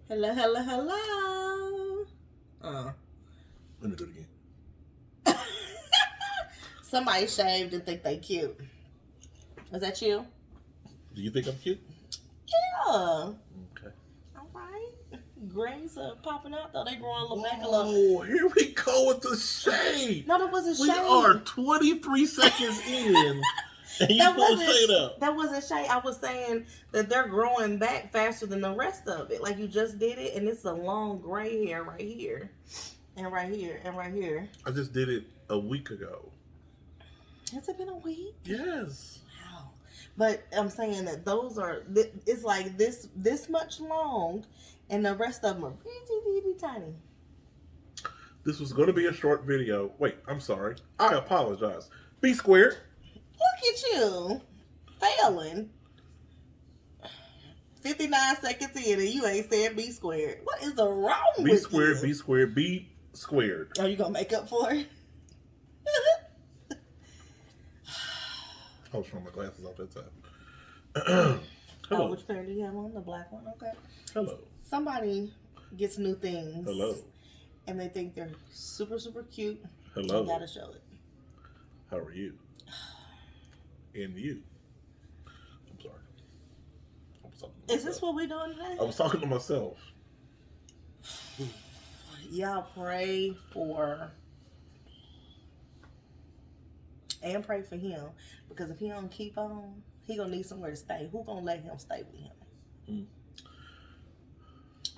Hello, hello, hello. Let me do it again. Somebody shaved and think they cute. Is that you? Do you think I'm cute? Yeah. Okay. All right. Grays are popping out though. They growing a little back a Oh, little. here we go with the shade. No, that wasn't We shade. are 23 seconds in, and you pull shade up. That wasn't shade. I was saying that they're growing back faster than the rest of it. Like you just did it, and it's a long gray hair right here, and right here, and right here. I just did it a week ago. Has it been a week? Yes. Wow. But I'm saying that those are, it's like this much long, and the rest of them are teeny tiny. This was going to be a short video. Wait, I'm sorry. I apologize. B squared. Look at you, failing. 59 seconds in, and you ain't said B squared. What is the wrong with B squared, you? B squared, B squared. Are you gonna make up for it? I was throwing my glasses off that time. Hello. Oh, which pair do you have on? The black one? Okay. Hello. Somebody gets new things. Hello. And they think they're super, super cute. Hello. You gotta show it. How are you? And you. I'm sorry. Is this what we doing today? I was talking to myself. Y'all pray for and pray for him, because if he don't keep on, he gonna need somewhere to stay. Who gonna let him stay with him? Mm.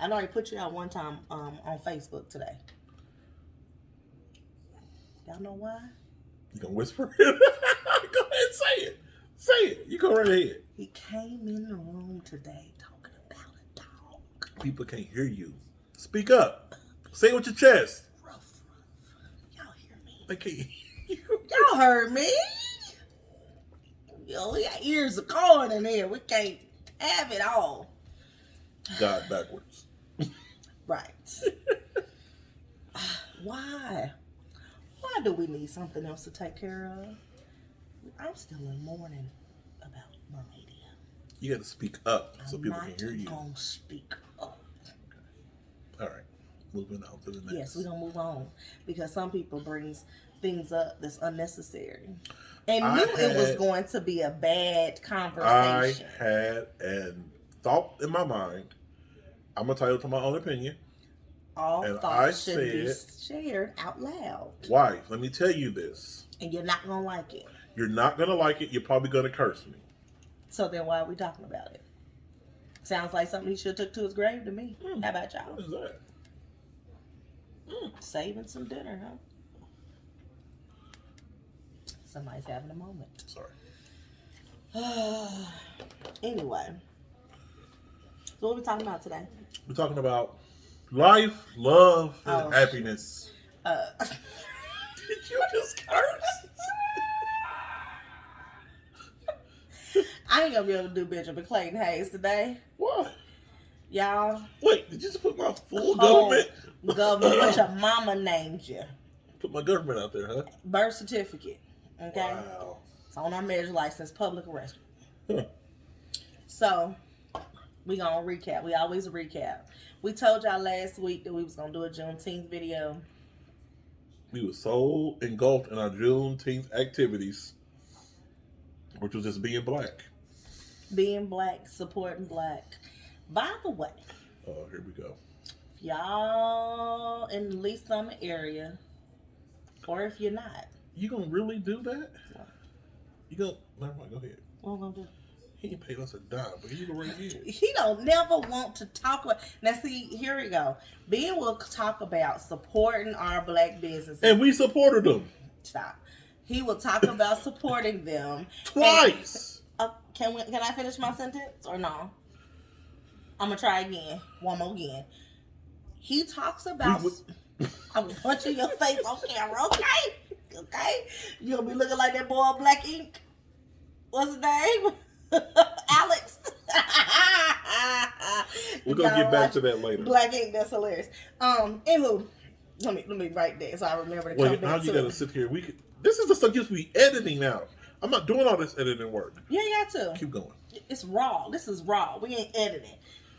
I know I put you out one time on Facebook today. Y'all know why? You gonna whisper? Go ahead, say it. Say it. You go right ahead. He came in the room today talking about a dog. People can't hear you. Speak up. Say it with your chest. Rough. Y'all hear me? They can't hear you. Y'all heard me? Yo, we got ears of corn in here. We can't have it all. God backwards. Right. Why? Why do we need something else to take care of? I'm still in mourning about Mermadia. You got to speak up so people can hear you. I'm not going to speak up. Okay. All right. Moving on to the next. Yes, we're going to move on. Because some people brings things up that's unnecessary. And knew it was going to be a bad conversation. I had a thought in my mind. I'm going to tell you to my own opinion. All thoughts should be shared out loud. Wife, let me tell you this. And you're not going to like it. You're not going to like it. You're probably going to curse me. So then why are we talking about it? Sounds like something he should have took to his grave to me. How about y'all? What is that? Saving some dinner, huh? Somebody's having a moment. Sorry. Anyway. So what are we talking about today? We're talking about life, love, and happiness. Did you just curse? I ain't gonna be able to do Benjamin Clayton Hayes today. What? Y'all. Wait, did you just put my full government? Government, what your mama named you. Put my government out there, huh? Birth certificate. Okay? Wow. It's on our marriage license, public arrest. Huh. So, we gonna recap. We always recap. We told y'all last week that we was gonna do a Juneteenth video. We were so engulfed in our Juneteenth activities, which was just being black. Being black, supporting black. By the way. Oh, here we go. Y'all in at least some area, or if you're not. You gonna really do that? What? You gonna... Never mind, go ahead. What am I gonna do? He ain't paid us a dime, but he go right here. He don't never want to talk about. Now see, here we go. Ben will talk about supporting our black businesses. And we supported them. Stop. He will talk about supporting them twice. And, can I finish my sentence or no? I'm gonna try again. One more again. He talks about. I'm gonna punch you in your face on camera, okay? Okay? You'll be looking like that boy on Black Ink. What's his name? Alex. We're gonna get back to that later. Black Ink, that's hilarious. Anywho, let me write that so I remember to come back to it. Now you gotta sit here. This is the stuff you supposed to be editing out. I'm not doing all this editing work. Yeah, you got to. Keep going. It's raw. This is raw. We ain't editing.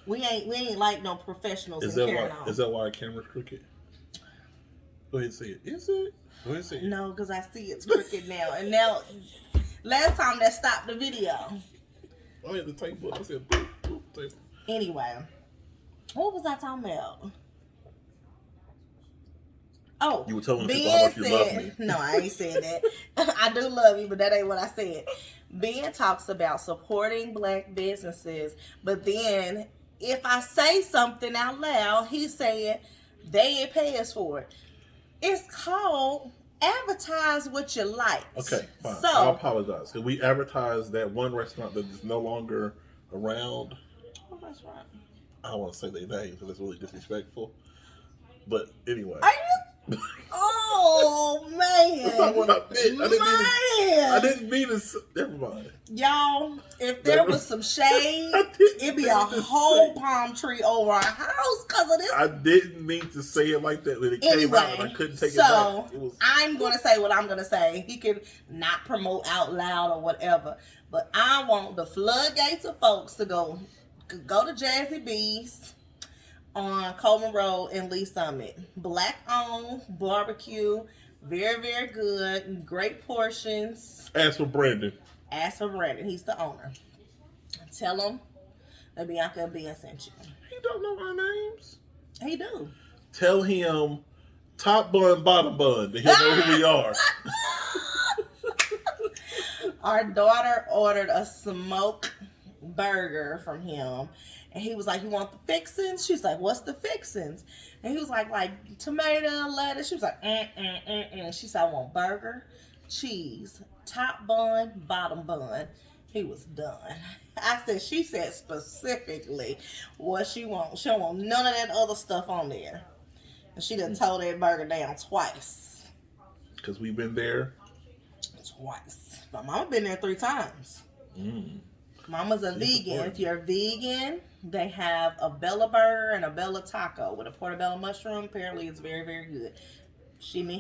We ain't like no professionals in carrying on. Is that why the camera's crooked? Go ahead and say it. Is it? Go ahead and say it. No, because I see it's crooked now. And now, last time that stopped the video. Oh, yeah, the table. I said, boop, boop, table. Anyway, what was I talking about? Oh, you were telling people how much you love me. No, I ain't saying that. I do love you, but that ain't what I said. Ben talks about supporting black businesses, but then if I say something out loud, he said they ain't pay us for it. It's called advertise what you like. Okay, fine. So, I apologize. Can we advertise that one restaurant that is no longer around? What restaurant? I don't want to say their name because it's really disrespectful. But anyway. Are you? Oh, man. That's not what I meant. I didn't mean to. Never mind. Y'all, if there was some shade, it'd be a whole palm tree over our house because of this. I didn't mean to say it like that when it came out and I couldn't take it back. So, I'm going to say what I'm going to say. He can not promote out loud or whatever. But I want the floodgates of folks to go to Jazzy B's on Coleman Road in Lee Summit. Black owned barbecue. Very, very good. Great portions. Ask for Brandon. He's the owner. Tell him that Bianca and Ben sent you. He don't know our names. He do. Tell him top bun, bottom bun. That he'll know who we are. Our daughter ordered a smoke burger from him. And he was like, you want the fixins? She's like, what's the fixins? And he was like tomato, lettuce. She was like, She said, I want burger, cheese, top bun, bottom bun. He was done. She said specifically what she wants. She don't want none of that other stuff on there. And she done tore that burger down twice. Because we've been there? Twice. My mama been there 3 times. Mama's a vegan. If you're a vegan, they have a Bella burger and a Bella taco with a portobello mushroom. Apparently, it's very, very good.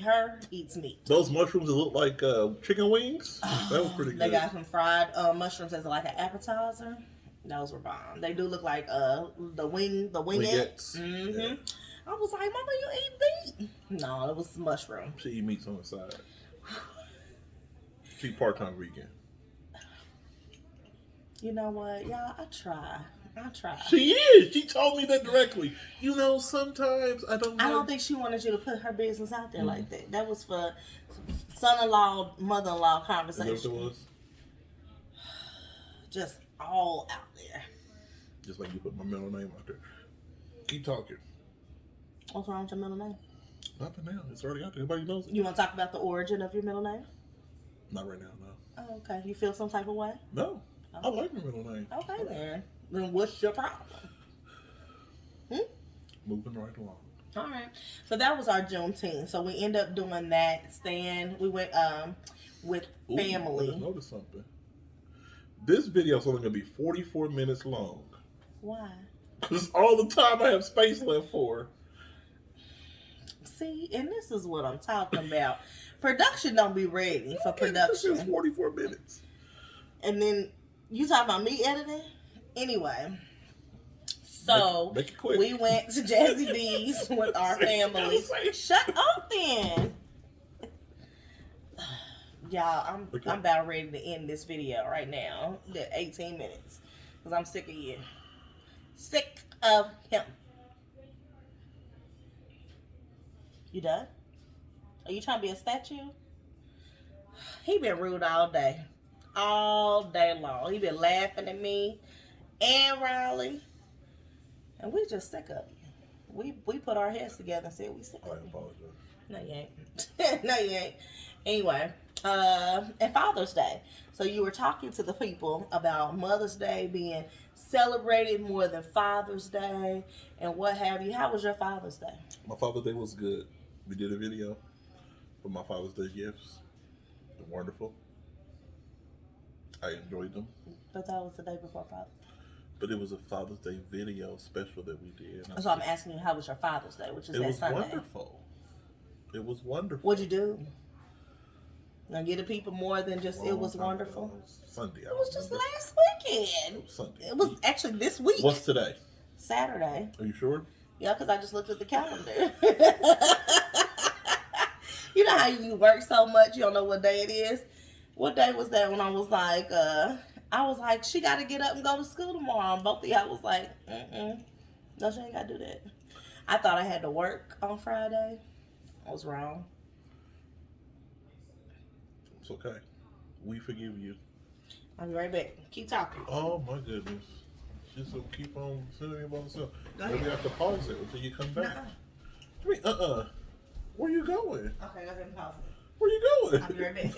Her eats meat. Those mushrooms that look like chicken wings? That was pretty good. They got some fried mushrooms as like an appetizer. Those were bomb. They do look like the wingettes. Mm-hmm. Yeah. I was like, Mama, you eat meat? No, it was mushroom. She eat meats on the side. She part-time vegan. You know what, y'all? I try. She is. She told me that directly. You know, sometimes I don't think she wanted you to put her business out there like that. That was for son-in-law, mother-in-law conversation. Is that what it was? Just all out there. Just like you put my middle name out there. Keep talking. What's wrong with your middle name? Nothing now. It's already out there. Everybody knows it. You want to talk about the origin of your middle name? Not right now, no. Oh, okay. You feel some type of way? No. Oh. I like my middle name. Okay, then what's your problem? Moving right along. All right. So that was our Juneteenth. So we end up doing that. We went with family. I just noticed something. This video is only going to be 44 minutes long. Why? Because all the time I have space left for. See, and this is what I'm talking about. Production don't be ready for production. This is 44 minutes. And then you talking about me editing? Anyway. So make it quick. We went to Jazzy B's with our family. Shut up then. Y'all, I'm about ready to end this video right now. 18 minutes. Because I'm sick of you. Sick of him. You done? Are you trying to be a statue? He been rude all day. All day long. He been laughing at me and Rilee. And we just sick of you. We put our heads together and said we sick of you. I apologize. No, you ain't. No, you ain't. Anyway, and Father's Day. So you were talking to the people about Mother's Day being celebrated more than Father's Day and what have you. How was your Father's Day? My Father's Day was good. We did a video for my Father's Day gifts. They're wonderful. I enjoyed them. But that was the day before Father's Day. But it was a Father's Day video special that we did. So I'm asking you, how was your Father's Day, which is that Sunday? It was wonderful. What'd you do? Now get the people more than just it was wonderful. It was Sunday. It was just last weekend. It was Sunday. It was actually this week. What's today? Saturday. Are you sure? Yeah, because I just looked at the calendar. You know how you work so much, you don't know what day it is? What day was that when I was like, she got to get up and go to school tomorrow. And both of y'all was like, no, she ain't got to do that. I thought I had to work on Friday. I was wrong. It's okay. We forgive you. I'll be right back. Keep talking. Oh, my goodness. Just keep on sending about myself. Maybe I have to pause it until you come back. I mean, where you going? Okay, go ahead and pause it. Where you going? I'll be right back.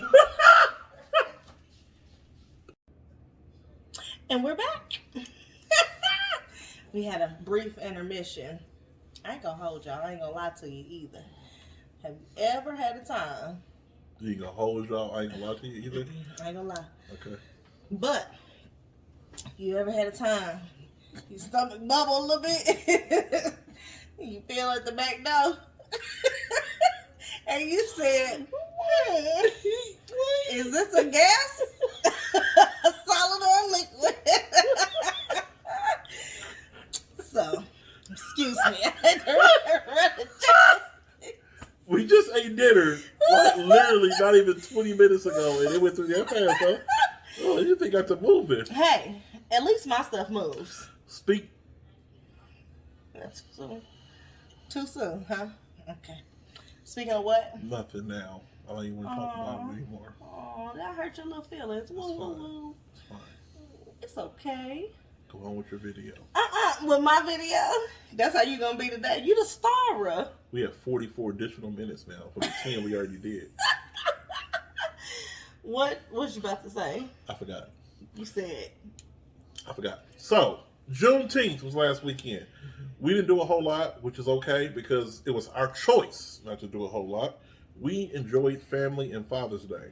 And we're back. We had a brief intermission. I ain't gonna hold y'all. I ain't gonna lie to you either. Have you ever had a time? You ain't gonna hold y'all? I ain't gonna lie to you either? I ain't gonna lie. Okay. But, you ever had a time? Your stomach bubble a little bit? You feel at the back door? And you said, is this a gas? A solid or liquid? So, excuse me. I had to run the test. We just ate dinner, like, literally not even 20 minutes ago, and it went through that fast, huh? Oh, you think I got to move it? Hey, at least my stuff moves. Speak. That's too soon, huh? Okay. Speaking of what? Nothing now. I don't even want to talk about it anymore. Oh, that hurt your little feelings. Woo, woo, woo. It's fine. It's okay. Go on with your video. With my video? That's how you gonna be today. You the star. We have 44 additional minutes now for the 10 we already did. What was you about to say? I forgot. You said. I forgot. So, Juneteenth was last weekend. We didn't do a whole lot, which is okay because it was our choice not to do a whole lot. We enjoyed family and Father's Day.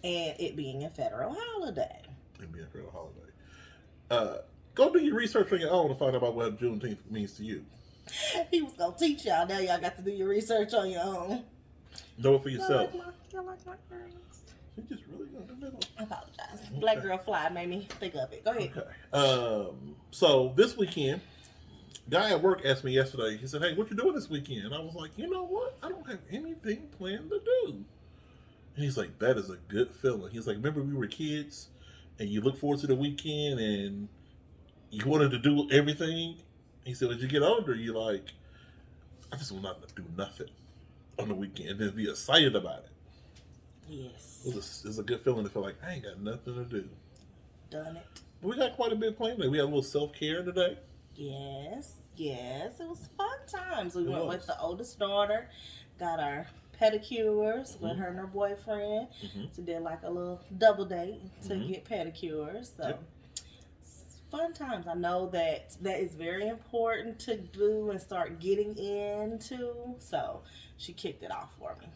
And it being a federal holiday. And being a federal holiday. Go do your research on your own to find out about what Juneteenth means to you. He was gonna teach y'all. Now y'all got to do your research on your own. Know it for yourself. Y'all like my girls. You just really got the middle. I apologize. Okay. Black Girl Fly made me think of it. Go ahead. Okay. So this weekend, guy at work asked me yesterday. He said, "Hey, what you doing this weekend?" And I was like, "You know what? I don't have anything planned to do." And he's like, "That is a good feeling." He's like, "Remember we were kids, and you look forward to the weekend, and you wanted to do everything." He said, "As you get older, you're like, I just want not to do nothing on the weekend and then be excited about it." Yes. It's a good feeling to feel like I ain't got nothing to do. Done it. But we got quite a bit planned today. We had a little self-care today. Yes. It was fun times. We went with the oldest daughter, got our pedicures with her and her boyfriend. So did like a little double date to get pedicures. So fun times. I know that is very important to do and start getting into. So she kicked it off for me.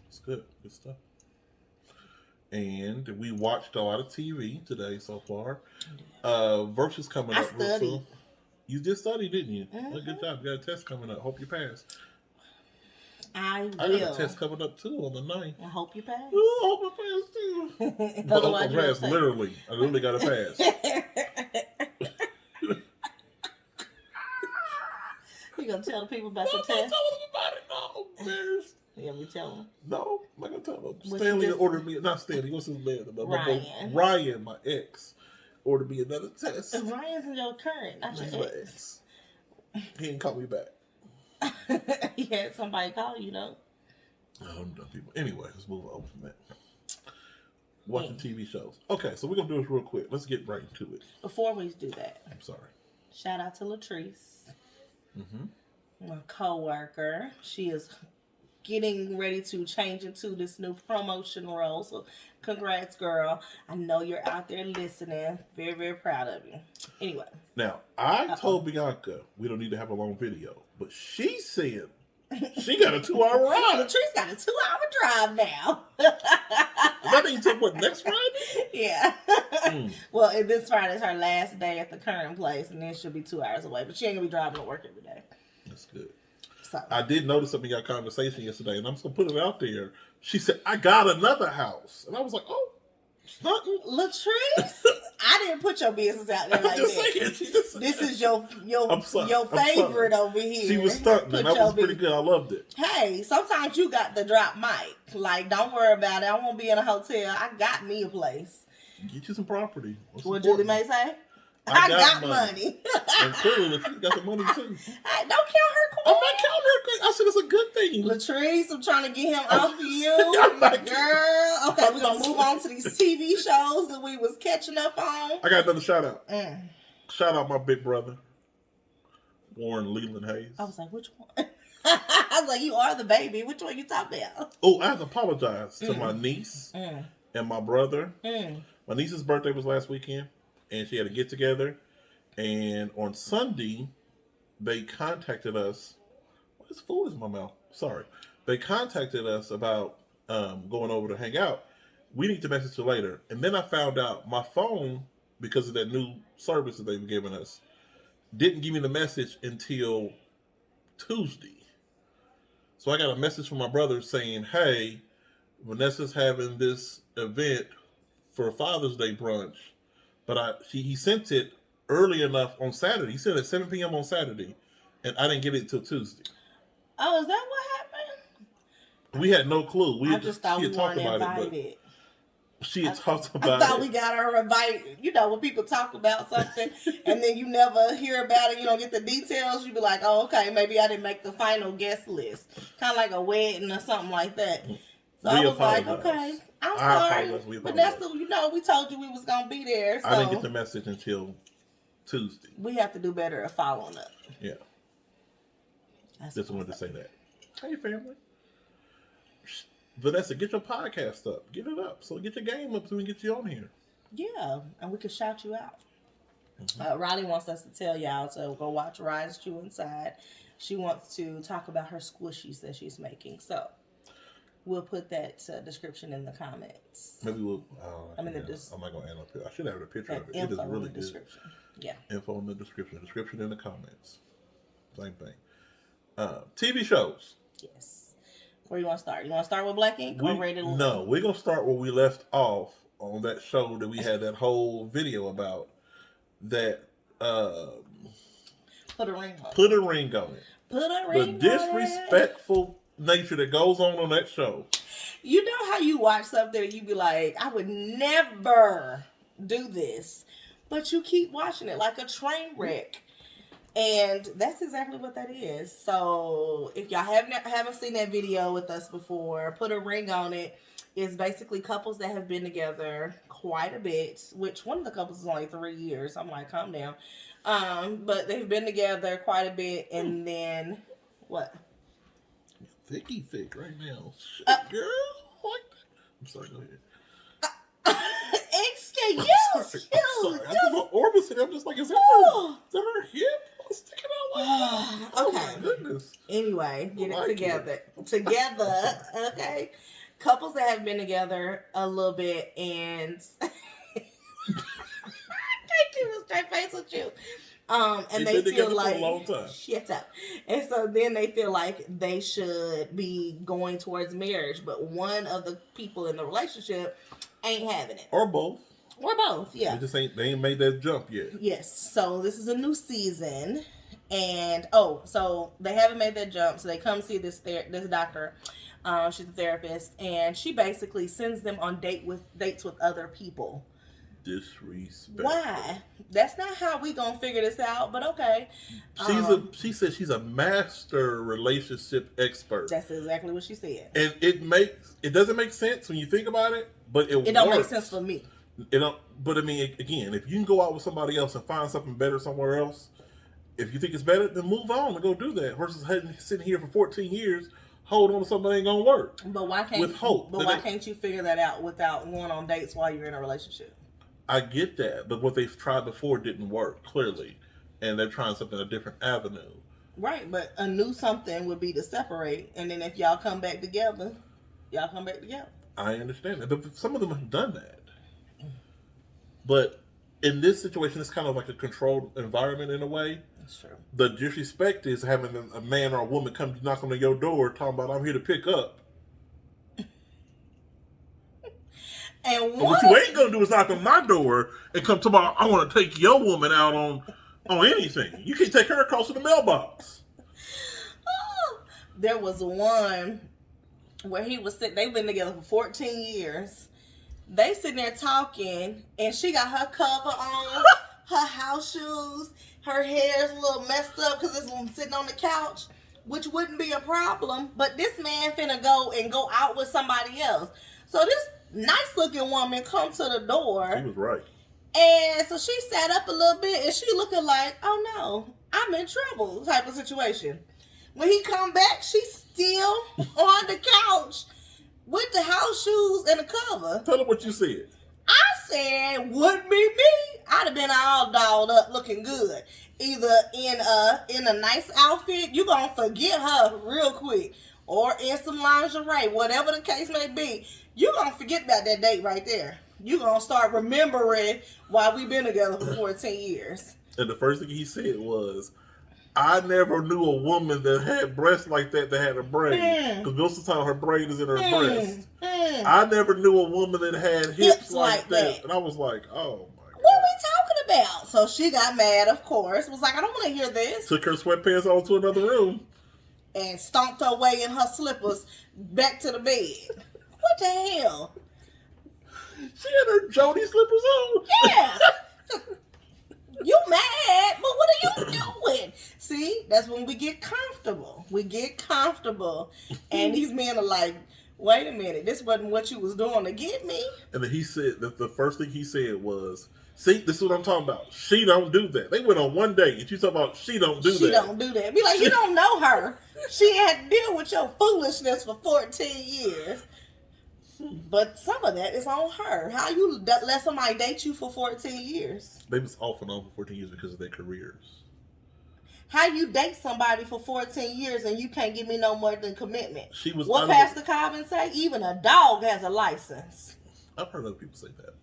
It's good stuff. And we watched a lot of TV today so far. Versus coming up real soon. You did study, didn't you? Well, good job. You got a test coming up. Hope you pass. I got a test coming up too on the 9th. I hope you pass. Oh, I hope I pass too. But I pass literally. I literally got to pass. You gonna tell the people about the test? Tell them about it. No, I'm embarrassed. Yeah, we tell them. No, I'm not gonna tell them. Stanley ordered me. Not Stanley. What's his name? Ryan. Ryan, my ex, ordered me another test. Ryan's in your current, not your ex. He didn't call me back. He had somebody call you, though. I'm done, people. Anyway, let's move on from that. Watching TV shows. Okay, so we're gonna do this real quick. Let's get right into it. Before we do that, I'm sorry. Shout out to Latrice, my coworker. She is getting ready to change into this new promotion role. So congrats, girl. I know you're out there listening. Very, very proud of you. Anyway. Now, I told Bianca we don't need to have a long video, but she said she got a 2-hour ride. Latrice got a 2-hour drive now. That ain't take what, next Friday? Yeah. Well, this Friday's her last day at the current place, and then she'll be 2 hours away. But she ain't gonna be driving to work every day. That's good. So. I did notice something in your conversation yesterday, and I'm just gonna put it out there. She said, "I got another house," and I was like, "Oh, nothing." Latrice, I didn't put your business out there like just that. saying, she just said This is your favorite over here. She was stunting. That was pretty good. I loved it. Hey, sometimes you got the drop mic. Like, don't worry about it. I won't be in a hotel. I got me a place. Get you some property. What Julie May say? I got money. And clearly, Latrice got some money too. Hey, don't count her coin. I'm not counting her coin. I said it's a good thing. Latrice, I'm trying to get him off of you. I'm not girl. Okay, we're going to move on to these TV shows that we was catching up on. I got another shout out. Shout out my big brother, Warren Leland Hayes. I was like, which one? I was like, you are the baby. Which one you talking about? Oh, I have to apologize to my niece and my brother. My niece's birthday was last weekend, and she had a get together. And on Sunday, they contacted us. What is food in my mouth? Sorry. They contacted us about going over to hang out. We need to message you later. And then I found out my phone, because of that new service that they've given us, didn't give me the message until Tuesday. So I got a message from my brother saying, hey, Vanessa's having this event for Father's Day brunch. But he sent it early enough on Saturday. He sent it at 7 p.m. on Saturday. And I didn't get it until Tuesday. Oh, is that what happened? We had no clue. I just thought we weren't invited. She had talked about it. I thought we got her invited. You know, when people talk about something and then you never hear about it, you don't get the details, you be like, oh, okay, maybe I didn't make the final guest list. Kind of like a wedding or something like that. So I was like, okay, I'm sorry. Vanessa, you know, we told you we was going to be there. So I didn't get the message until Tuesday. We have to do better at following up. Yeah. Just wanted to say that. Hey, family. Vanessa, get your podcast up. Get it up. So get your game up so we can get you on here. Yeah, and we can shout you out. Rilee wants us to tell y'all to go watch Rise Trueinside. She wants to talk about her squishies that she's making. So we'll put that description in the comments. Maybe we'll. I'm not going to add up. I should have a picture of it. It is really good. Yeah. Info in the description. Description in the comments. Same thing. TV shows. Yes. Where you want to start? You want to start with Black Ink or Rated L? No, we're going to start where we left off on that show that we had that whole video about that. Put a ring on it. Put a ring on it. Put a ring on it. The disrespectful nature that goes on that show. You know how you watch something and you be like, I would never do this. But you keep watching it like a train wreck. And that's exactly what that is. So if y'all haven't seen that video with us before, Put a Ring on It is basically couples that have been together quite a bit, which one of the couples is only 3 years. I'm like, calm down. But they've been together quite a bit, and then what? Thick right now. Shit, girl. What? I'm sorry, go ahead. Excuse I'm sorry. I put my orbits in. I'm just like, is that her hip? Sticking out like that. Oh my goodness. Anyway, get it together. Together, okay? Couples that have been together a little bit and I can't keep a straight face with you. And they feel like for a long time. Shut up. And so then they feel like they should be going towards marriage, but one of the people in the relationship ain't having it. Or both. Or both, yeah. They ain't made that jump yet. Yes. So this is a new season. And so they haven't made that jump. So they come see this doctor. She's a therapist, and she basically sends them on dates with other people. Disrespect. Why? That's not how we gonna figure this out, but okay. She said she's a master relationship expert. That's exactly what she said. And it doesn't make sense when you think about it, but it don't make sense for me. But I mean, again, if you can go out with somebody else and find something better somewhere else, if you think it's better, then move on and go do that. Versus sitting here for 14 years, hold on to something that ain't gonna work. But why can't with hope? But why can't you figure that out without going on dates while you're in a relationship? I get that, but what they've tried before didn't work clearly, and they're trying something a different avenue. Right, but a new something would be to separate, and then if y'all come back together, y'all come back together. I understand that, but some of them have done that. But in this situation, it's kind of like a controlled environment in a way. That's true. The disrespect is having a man or a woman come knock on your door talking about, I'm here to pick up. And what you ain't going to do is knock on my door and come to my, I want to take your woman out on on anything. You can't take her across to the mailbox. There was one where he was sitting, they've been together for 14 years. They sitting there talking, and she got her cover on, her house shoes, her hair's a little messed up because it's sitting on the couch, which wouldn't be a problem, but this man finna go out with somebody else. So this nice looking woman comes to the door. She was right. And so she sat up a little bit, and she looking like, oh no, I'm in trouble type of situation. When he come back, she's still on the couch with the house shoes and the cover. Tell her what you said. I said, wouldn't be me. I'd have been all dolled up looking good. Either in a nice outfit, you're going to forget her real quick. Or in some lingerie, whatever the case may be. You're going to forget about that date right there. You're going to start remembering why we've been together for 14 years. And the first thing he said was, I never knew a woman that had breasts like that had a braid. Because most of the time her braid is in her breast. I never knew a woman that had hips like that. And I was like, oh my God. What are we talking about? So she got mad, of course. Was like, I don't want to hear this. Took her sweatpants on to another room. And stomped her way in her slippers back to the bed. What the hell? She had her Jody slippers on. Yeah. You mad, but what are you doing? See, that's when we get comfortable. We get comfortable. And these men are like, wait a minute, this wasn't what you was doing to get me. And then he said, that the first thing he said was, see, this is what I'm talking about. She don't do that. They went on one date, and you talking about she don't do that. She don't do that. Be like, you don't know her. She had to deal with your foolishness for 14 years. But some of that is on her. How you let somebody date you for 14 years? They was off and on for 14 years because of their careers. How you date somebody for 14 years and you can't give me no more than commitment? She was. What Pastor Calvin say? Even a dog has a license. I've heard other people say that.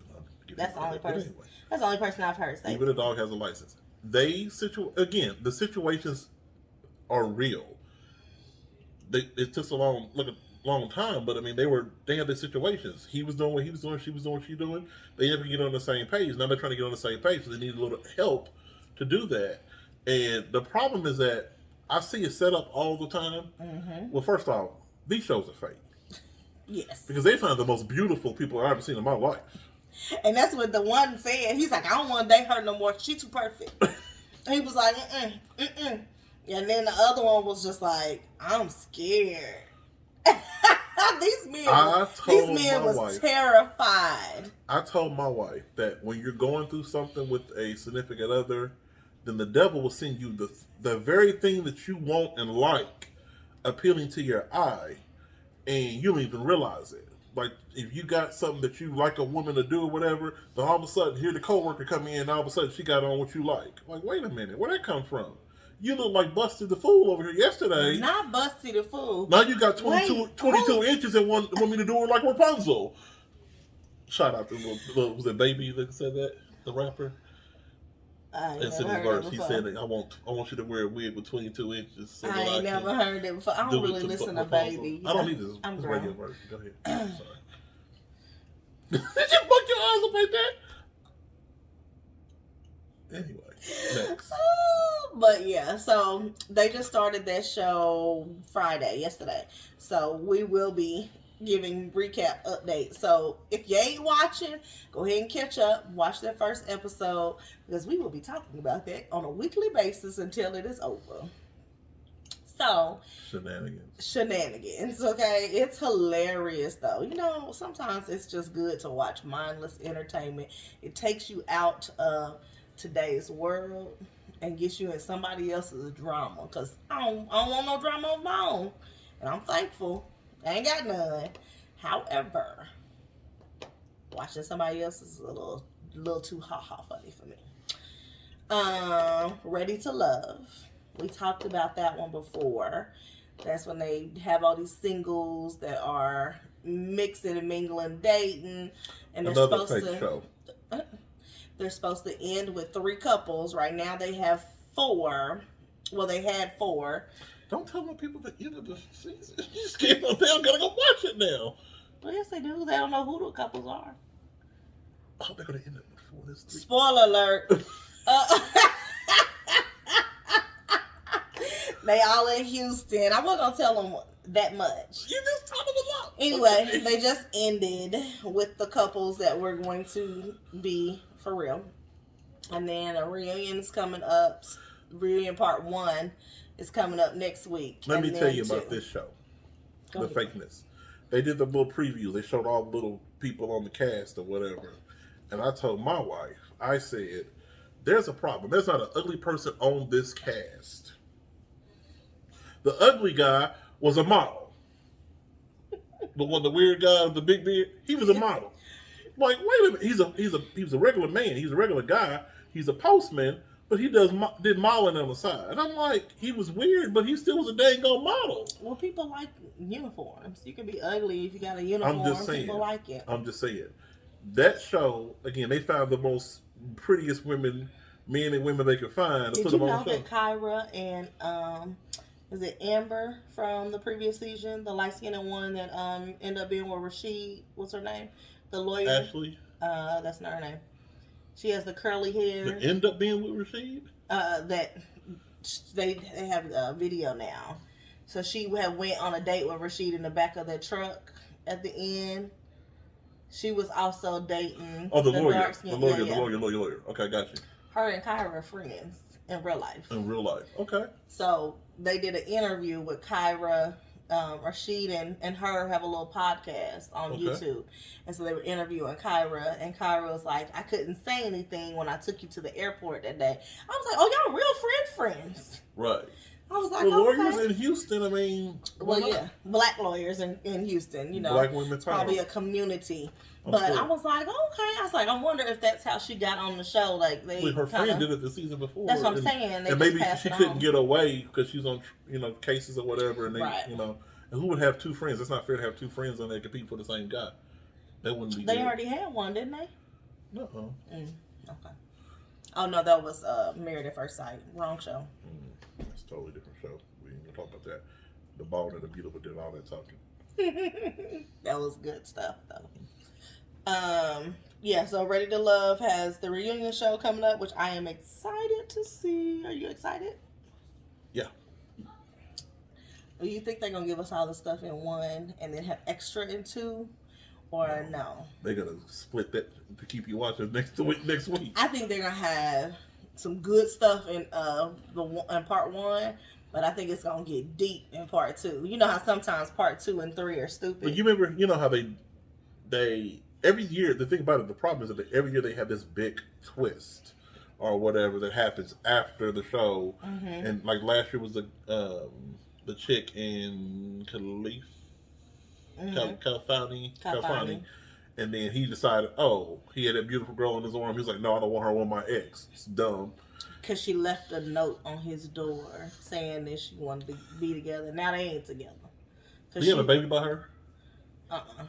That's the only person. Anyway, that's the only person I've heard say. Even a dog has a license. The situations are real. It took a long time, but I mean, they had their situations. He was doing what he was doing. She was doing what she was doing. They never get on the same page. Now they're trying to get on the same page, so they need a little help to do that. And the problem is that I see it set up all the time. Mm-hmm. Well, first off, these shows are fake. Yes. Because they find the most beautiful people I've ever seen in my life. And that's what the one said. He's like, I don't want to date her no more. She too perfect. He was like, mm-mm. And then the other one was just like, I'm scared. These men was terrified. I told my wife that when you're going through something with a significant other, then the devil will send you the very thing that you want and like appealing to your eye, and you don't even realize it. Like, if you got something that you like a woman to do or whatever, then all of a sudden, here the coworker come in, and all of a sudden she got on what you like. Like, wait a minute, where'd that come from? You look like Busty the Fool over here yesterday. Not Busty the Fool. Now you got 22 inches and want me to do it like Rapunzel. Shout out to little was it Baby that said that? The rapper? It's in the verse. He said, I want you to wear a wig with 22 inches. So I ain't never heard it before. I don't really listen to Baby. I don't need this radio version. Go ahead. I'm sorry. Did you put your eyes up like that? Anyway, next. But yeah, so they just started that show yesterday. So we will be giving recap updates. So if you ain't watching, go ahead and catch up. Watch that first episode because we will be talking about that on a weekly basis until it is over. So shenanigans, okay? It's hilarious though. You know, sometimes it's just good to watch mindless entertainment. It takes you out of today's world and gets you in somebody else's drama. Because I don't want no drama of my own. And I'm thankful. I ain't got none. However, watching somebody else is a little too funny for me. Ready to Love. We talked about that one before. That's when they have all these singles that are mixing and mingling, dating, and they're another supposed fake to. Show. They're supposed to end with 3 couples. Right now they have 4. Well, they had 4. Don't tell my people the end of the season. You just can't. They don't gotta go watch it now. Well, yes, they do. They don't know who the couples are. Oh, they're gonna end it before this. Spoiler alert. They all in Houston. I wasn't gonna tell them that much. You just told them a lot. Anyway, Okay. they just ended with the couples that were going to be for real. And then a reunion is coming up. Reunion part 1 is coming up next week. Let me tell you about this show. The fakeness. They did the little preview. They showed all the little people on the cast or whatever. And I told my wife, I said, there's a problem. There's not an ugly person on this cast. The ugly guy was a model. The weird guy with the big beard, he was a model. Like, wait a minute, he's a regular man. He's a regular guy. He's a postman, but he did modeling on the side. And I'm like, he was weird, but he still was a dang old model. Well, people like uniforms. You can be ugly if you got a uniform. I'm just saying. People like it. I'm just saying. That show, again, they found the most prettiest women, men and women they could find. Did you know that Kyra and is it Amber from the previous season, the light-skinned one that ended up being with Rashid? What's her name? The lawyer. Ashley. That's not her name. She has the curly hair. That end up being with Rashid. That they have a video now. So she had went on a date with Rashid in the back of the truck at the end. She was also dating the lawyer. The lawyer. Okay, got you. Her and Kyra are friends in real life. In real life, okay. So they did an interview with Kyra. Rashid and her have a little podcast on YouTube. And so they were interviewing Kyra, and Kyra was like, I couldn't say anything when I took you to the airport that day. I was like, oh, y'all real friends. Right. I was like, lawyers in Houston, I mean. Well, yeah, black lawyers in Houston, you know. Black women probably a community. But I was like, okay. I was like, I wonder if that's how she got on the show. Like her friend did it the season before. That's what I'm saying. And maybe she couldn't get away because she's on, cases or whatever. And they, and who would have two friends? It's not fair to have two friends and they compete for the same guy. That wouldn't be. They already had one, didn't they? No. Okay. Oh no, that was Married at First Sight. Wrong show. It's a totally different show. We ain't gonna talk about that. The Bald and the Beautiful did all that talking. That was good stuff though. Yeah, so Ready to Love has the reunion show coming up, which I am excited to see. Are you excited? Yeah. Do you think they're gonna give us all the stuff in one and then have extra in two? Or no? They're gonna split that to keep you watching next week. I think they're gonna have some good stuff in in part 1, but I think it's gonna get deep in part 2. You know how sometimes part 2 and 3 are stupid. But you remember, you know how they every year, the thing about it, the problem is that every year they have this big twist or whatever that happens after the show. Mm-hmm. And like last year was the chick in Califani. And then he decided, he had that beautiful girl on his arm. He was like, no, I don't want her. I want my ex. It's dumb. Because she left a note on his door saying that she wanted to be together. Now they ain't together. He had a baby by her? Uh-uh.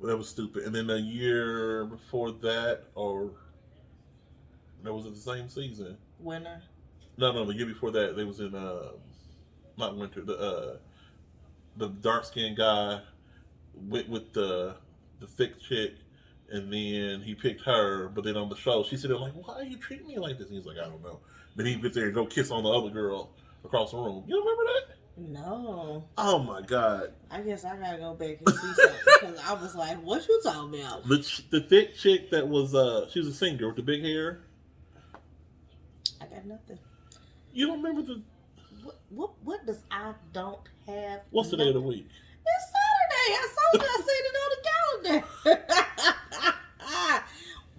Well, that was stupid. And then a year before that, or that was it the same season? Winter? No, the year before that, they was in, not winter, the dark-skinned guy went with the thick chick, and then he picked her, but then on the show, she said, like, why are you treating me like this? And he's like, I don't know. Then he gets there and go kiss on the other girl across the room. You remember that? No. Oh, my God. I guess I gotta go back and see something, because I was like, what you talking about? The thick chick that was, she was a singer with the big hair. I got nothing. You don't remember the... What does I don't have? What's the day of the week? It's Saturday. I saw it. I seen it on the calendar.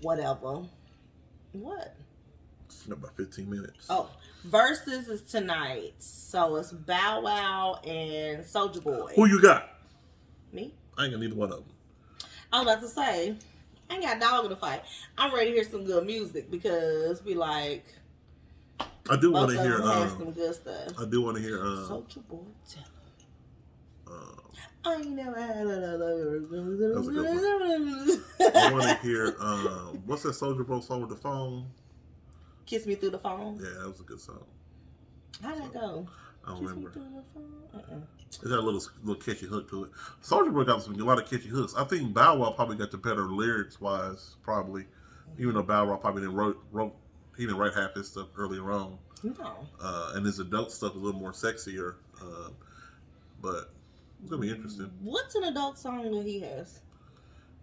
Whatever. What? In about 15 minutes. Oh, Versus is tonight. So it's Bow Wow and Soulja Boy. Who you got? Me? I ain't got neither one of them. I was about to say, I ain't got a dog in the fight. I'm ready to hear some good music because we like... I do want to hear some good stuff. I do want to hear Soulja Boy tell I know that's a good one. I want to hear what's that Soulja Boy song with the phone? Kiss Me Through the Phone. Yeah, that was a good song. How'd that go? I don't remember. Kiss Me Through the Phone? It's got a little catchy hook to it. Soulja Boy got a lot of catchy hooks. I think Bow Wow probably got the better lyrics wise, probably. Even though Bow Wow probably didn't wrote he didn't write half his stuff earlier on. No. And his adult stuff is a little more sexier. But it's gonna be interesting. What's an adult song that he has?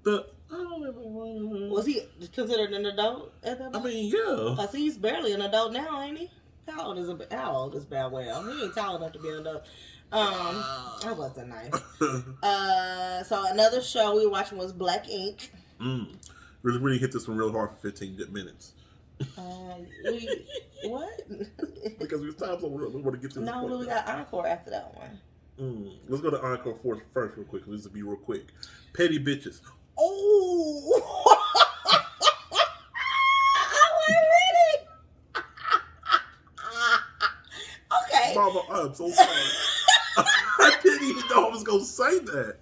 Was he considered an adult at that point? I mean, yeah. Cause he's barely an adult now, ain't he? How old is Bow? He ain't tall enough to be an adult. That wasn't nice. So another show we were watching was Black Ink. Really hit this one real hard for 15 good minutes. What? Because there's times we want to get to this No, point we now. got Encore after that one. Let's go to Encore first real quick. Let's be real quick. Petty Bitches. Oh! I wasn't ready. Okay. Mama, I'm so sorry. I didn't even know I was going to say that.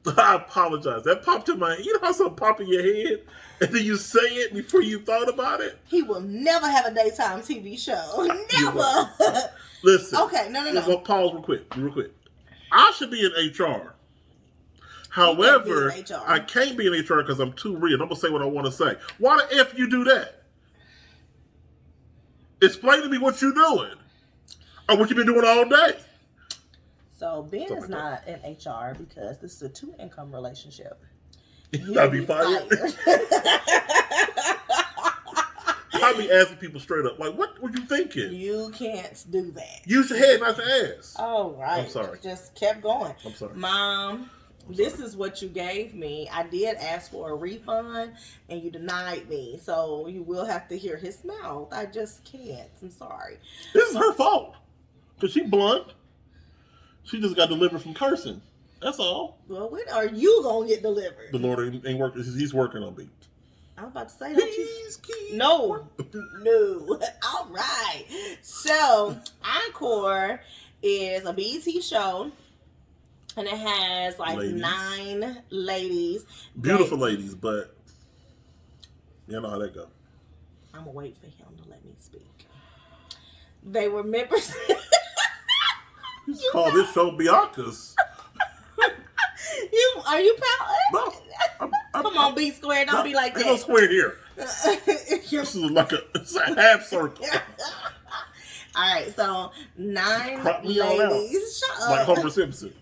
I apologize. That popped in my head. You know how something pop in your head and then you say it before you thought about it? He will never have a daytime TV show. Never. Listen. Okay, no. We're going to pause real quick. I should be in HR. However, I can't be in HR because I'm too real. I'm going to say what I want to say. Why the F you do that? Explain to me what you're doing. Or what you've been doing all day. So Ben is not in HR because this is a 2-income relationship. I'll be fired. I be asking people straight up, like, what were you thinking? You can't do that. Use your head, not your ass. Oh, right. I'm sorry. Just kept going. I'm sorry. Mom, this is what you gave me. I did ask for a refund, and you denied me. So you will have to hear his mouth. I just can't. I'm sorry. This is her fault. Because she blunt. She just got delivered from cursing. That's all. Well, when are you going to get delivered? The Lord ain't working. He's working on beat. I was about to say, don't you? No. All right. So, Encore is a BET show, and it has like 9 ladies. Beautiful ladies, but you know how that go. I'm going to wait for him to let me speak. They were members. You call this show Bianca's. Are you pouting? No. Come on, B square. Don't be like that. Ain't no square here. This is like it's a half circle. All right, so 9 ladies. Shut up. Like Homer Simpson.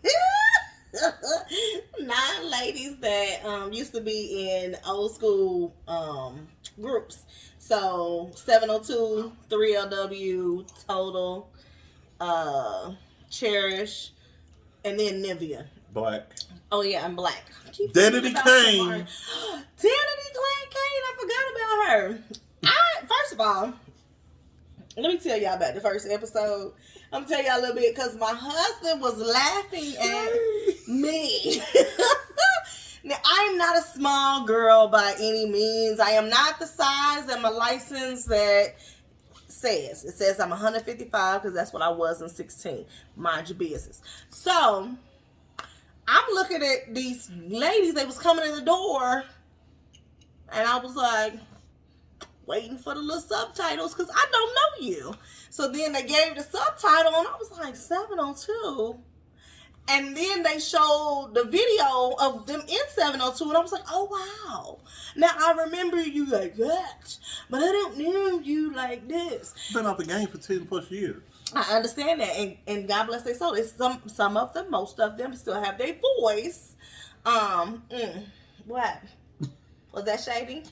9 ladies that used to be in old school groups. So 702, 3LW, Total, Cherish, and then Nivea. Black. Oh yeah, I'm Black. Danity Kane. Danity Kane. I forgot about her. First of all, let me tell y'all about the first episode. I'm gonna tell y'all a little bit because my husband was laughing at me. Now, I'm not a small girl by any means. I am not the size that my license that says. It says I'm 155 because that's what I was in 16. Mind your business. So, I'm looking at these ladies. They was coming in the door. And I was like, waiting for the little subtitles because I don't know you. So then they gave the subtitle and I was like, 702. And then they showed the video of them in 702 and I was like, oh wow. Now I remember you like that, but I don't know you like this. Been out the game for 10 plus years. I understand that, and God bless their soul. It's some of them, most of them still have their voice. What? Was that shady?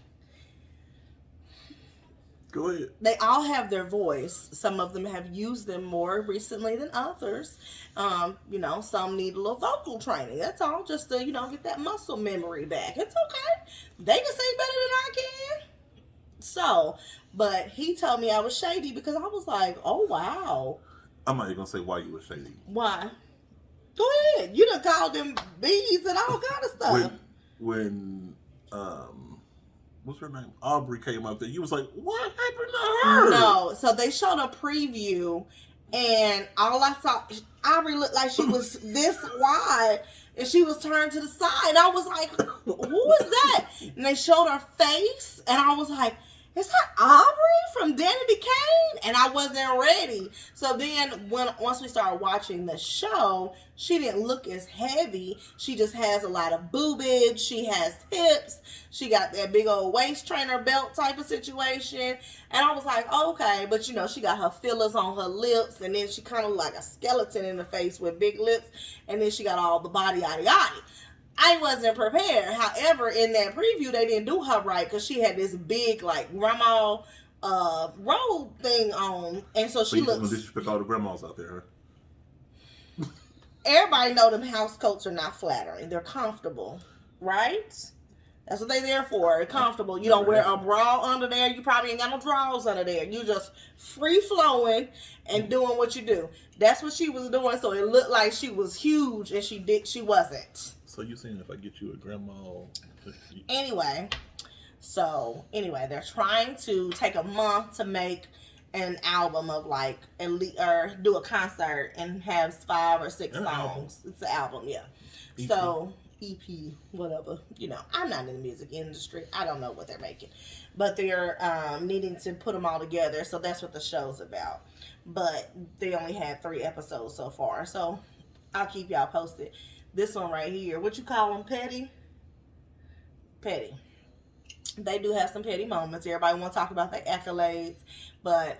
Go ahead. They all have their voice. Some of them have used them more recently than others. Some need a little vocal training. That's all, just to, get that muscle memory back. It's okay. They can sing better than I can. So, but he told me I was shady because I was like, oh, wow. I'm not even going to say why you were shady. Why? Go ahead. You done called them bees and all kind of stuff. When what's her name? Aubrey came up there. You was like, what happened to her? No. So they showed a preview and all I saw, Aubrey looked like she was this wide and she was turned to the side. I was like, who is that? And they showed her face and I was like, is that Aubrey from Danity Kane? and I wasn't ready. So then once we started watching the show, she didn't look as heavy. She just has a lot of boobage. She has hips. She got that big old waist trainer belt type of situation. And I was like, okay. But, you know, she got her fillers on her lips. And then she kind of like a skeleton in the face with big lips. And then she got all the body, yada, yada. I wasn't prepared. However, in that preview, they didn't do her right because she had this big, like, grandma robe thing on. And so she looks... disrespect all the grandmas out there, huh? Everybody know them house coats are not flattering. They're comfortable, right? That's what they're there for. They're comfortable. You don't wear a bra under there. You probably ain't got no drawers under there. You just free flowing and doing what you do. That's what she was doing. So it looked like she was huge, and she wasn't. So you saying if I get you a grandma? Anyway, they're trying to take a month to make an album of like or do a concert and have 5 or 6 songs. Album. It's an album, yeah. EP. So EP, whatever. You know, I'm not in the music industry. I don't know what they're making, but they're needing to put them all together. So that's what the show's about. But they only had 3 episodes so far, so I'll keep y'all posted. This one right here, what you call them, petty? Petty. They do have some petty moments. Everybody want to talk about their accolades, but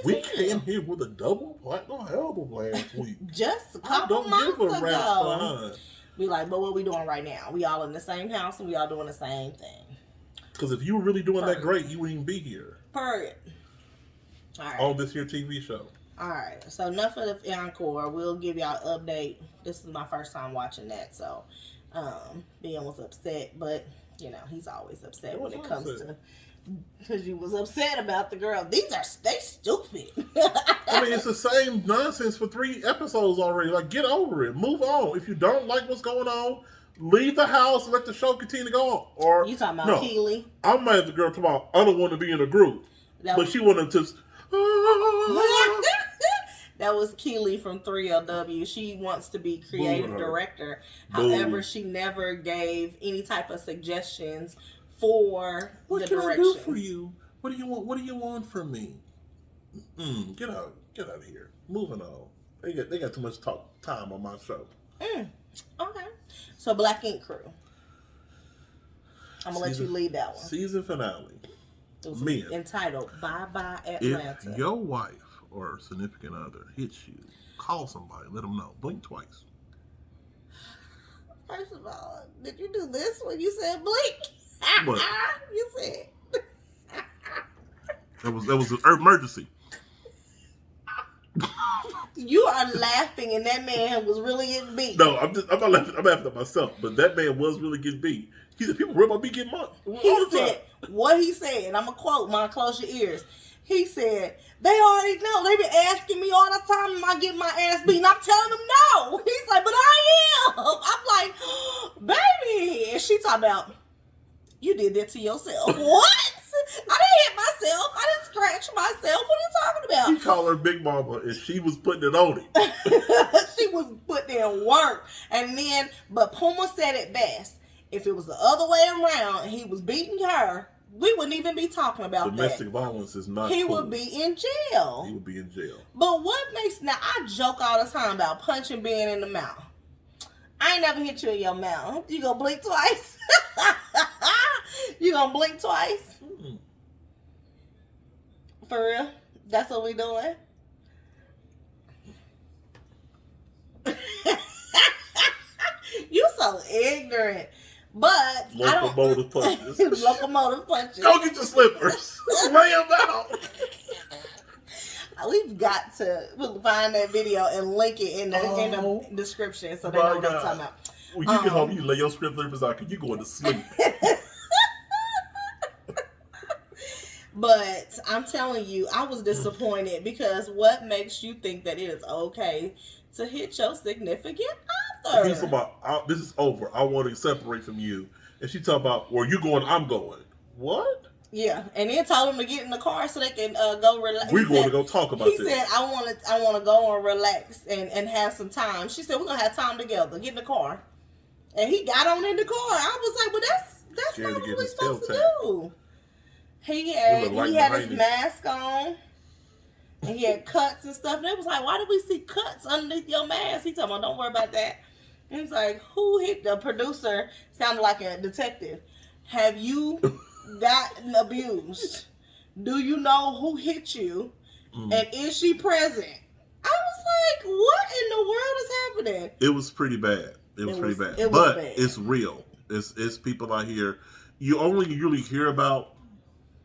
we came here with a double platinum album last week. Just a couple months ago. Behind. We like, but what we doing right now? We all in the same house and we all doing the same thing. Because if you were really doing that great, you wouldn't even be here. Period. All right. On this here TV show. All right, so enough of the encore. We'll give y'all an update. This is my first time watching that, so Ben was upset, but you know he's always upset when it comes to because you was upset about the girl. They stupid. I mean, it's the same nonsense for 3 episodes already. Like, get over it, move on. If you don't like what's going on, leave the house and let the show continue to go on. Or you talking about Keely? I'm mad at the girl talking about I don't want to be in a group, but she wanted to. That was Keely from 3LW. She wants to be creative director. However, she never gave any type of suggestions for the direction. What can I do for you? What do you want? What do you want from me? Get out of here. Moving on. They got too much time on my show. Okay. So Black Ink Crew. I'm gonna let you lead that one. Season finale. Men. Entitled Bye Bye Atlanta. If your wife or significant other hits you, call somebody, let them know. Blink twice. First of all, did you do this when you said blink? What? You said. That was an emergency. You are laughing, and that man was really getting beat. No, I'm not laughing. I'm laughing at myself, but that man was really getting beat. He said, "People worry about me getting money." He said what he said, and I'm gonna quote. Close your ears. He said, "They already know. They been asking me all the time, am I getting my ass beat?" And I'm telling them no. He's like, "But I am." I'm like, "Baby," and she talking about, "You did that to yourself." What? I didn't hit myself. I didn't scratch myself. What are you talking about? He called her Big Mama, and she was putting it on him. She was putting in work. And then, but Puma said it best. If it was the other way around and he was beating her, we wouldn't even be talking about Domestic violence is not He cool. would be in jail. He would be in jail. But what makes... Now, I joke all the time about punching being in the mouth. I ain't never hit you in your mouth. You gonna blink twice? You gonna blink twice? Mm-mm. For real? That's what we doing? You so ignorant. But locomotive punches. Locomotive punches. Go get your slippers. Lay them out. We've got to find that video and link it in the description so they know what I'm talking about. When you get home, you lay your slippers out because you're going to sleep. But I'm telling you, I was disappointed because what makes you think that it is okay to hit your significant other? He's about, this is over. I want to separate from you. And she talking about, where you going, I'm going. What? Yeah, and then told him to get in the car so they can go relax. We're going to go talk about this. He said, I want to go and relax and have some time. She said, we're going to have time together. Get in the car. And he got on in the car. I was like, well, that's not what we're supposed to do. He It looked like had his behind it. mask on. And he had cuts and stuff. And it was like, why did we see cuts underneath your mask? He told me, don't worry about that. And he's like, who hit the producer? Sounded like a detective. Have you gotten abused? Do you know who hit you? And is she present? I was like, what in the world is happening? It was pretty bad. It was pretty bad. It was but bad. It's real. It's people out here. You only usually hear about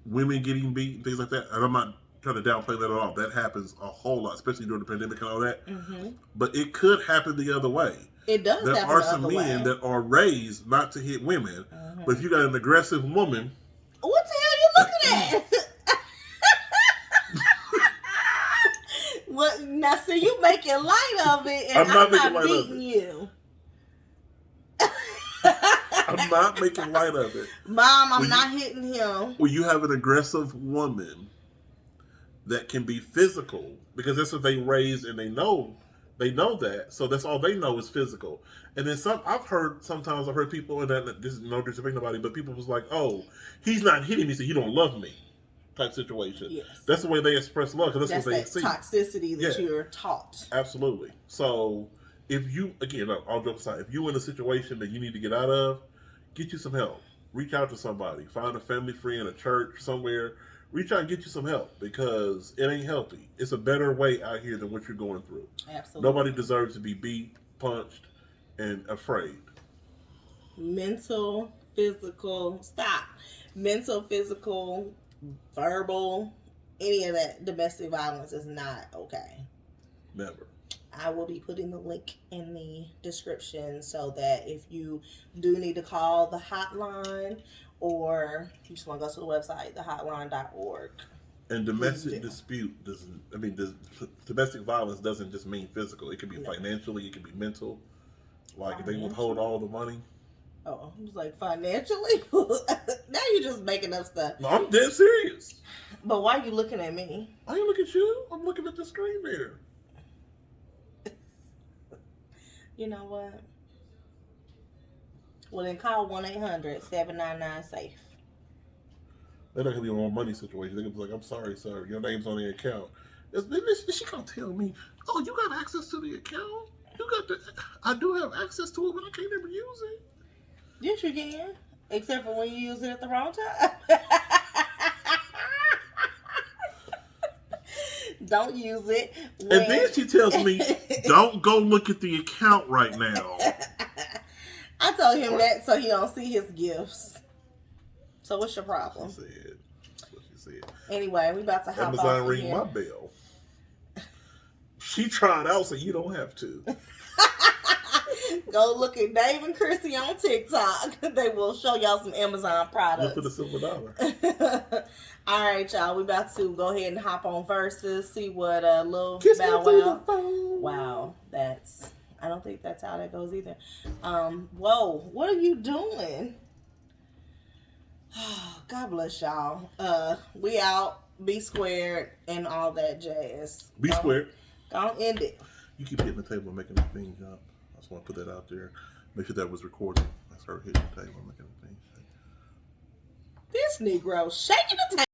women getting beat and things like that. And I'm not trying to downplay that at all. That happens a whole lot, especially during the pandemic and all that. Mm-hmm. But it could happen the other way. It does. There are some men that are raised not to hit women. Mm-hmm. But if you got an aggressive woman, what the hell are you looking at? Well, now, see, you making light of it, and I'm not beating you. I'm not making light of it. Mom, I'm not hitting him. When you have an aggressive woman that can be physical, because that's what they raised and they know that. So that's all they know is physical. And then I've heard people, and that this is no disrespect to nobody, but people was like, oh, he's not hitting me, so he don't love me. Type situation. Yes. That's the way they express love, because that's what they see. Toxicity that you're taught. Absolutely. So if you, again, all jokes aside, if you're in a situation that you need to get out of, get you some help. Reach out to somebody. Find a family friend, a church, somewhere. Reach out and get you some help, because it ain't healthy. It's a better way out here than what you're going through. Absolutely. Nobody deserves to be beat, punched, and afraid. Mental, physical, verbal, any of that domestic violence is not okay. Never. I will be putting the link in the description so that if you do need to call the hotline, or you just want to go to the website, thehotline.org. And domestic domestic violence doesn't just mean physical. It could be financially, it could be mental. Like if they withhold all the money. Oh, I was like, financially? Now you're just making up stuff. No, I'm dead serious. But why are you looking at me? I ain't looking at you. I'm looking at the screen there. You know what? Well, then call 1-800-799-SAFE. They're not going to be a more money situation. They're going to be like, I'm sorry, sir. Your name's on the account. Is she going to tell me, oh, you got access to the account? I do have access to it, but I can't ever use it. Yes, you can. Except for when you use it at the wrong time. Don't use it. And then she tells me, don't go look at the account right now. I told him that so he don't see his gifts. So what's your problem? That's what she said. Anyway, we about to hop off Amazon ring my bell. She tried out, so you don't have to. Go look at Dave and Chrissy on TikTok. They will show y'all some Amazon products. Look for the silver dollar. All right, y'all. We about to go ahead and hop on Versus. See what Lil Kiss Bow me Wow. Wow. I don't think that's how that goes either. Whoa, what are you doing? Oh, God bless y'all. We out. Be squared and all that jazz. Be squared. Don't end it. You keep hitting the table and making the things up. I just want to put that out there. Make sure that was recorded. That's her hitting the table and making the things. This Negro shaking the table.